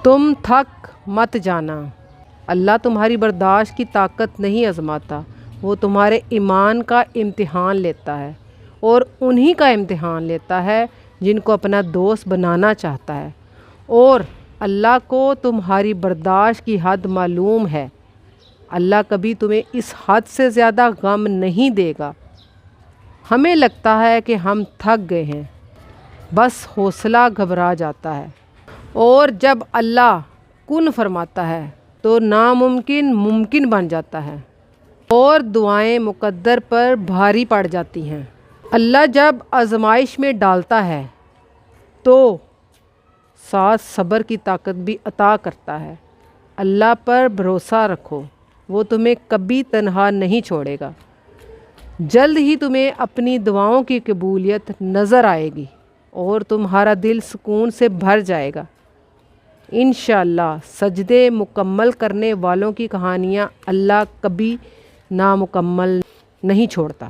تم تھک مت جانا، اللہ تمہاری برداشت کی طاقت نہیں آزماتا، وہ تمہارے ایمان کا امتحان لیتا ہے، اور انہی کا امتحان لیتا ہے جن کو اپنا دوست بنانا چاہتا ہے، اور اللہ کو تمہاری برداشت کی حد معلوم ہے۔ اللہ کبھی تمہیں اس حد سے زیادہ غم نہیں دے گا۔ ہمیں لگتا ہے کہ ہم تھک گئے ہیں، بس حوصلہ گھبرا جاتا ہے، اور جب اللہ کن فرماتا ہے تو ناممکن ممکن بن جاتا ہے، اور دعائیں مقدر پر بھاری پڑ جاتی ہیں۔ اللہ جب آزمائش میں ڈالتا ہے تو ساتھ صبر کی طاقت بھی عطا کرتا ہے۔ اللہ پر بھروسہ رکھو، وہ تمہیں کبھی تنہا نہیں چھوڑے گا۔ جلد ہی تمہیں اپنی دعاؤں کی قبولیت نظر آئے گی، اور تمہارا دل سکون سے بھر جائے گا۔ انشاءاللہ سجدے مکمل کرنے والوں کی کہانیاں اللہ کبھی نامکمل نہیں چھوڑتا۔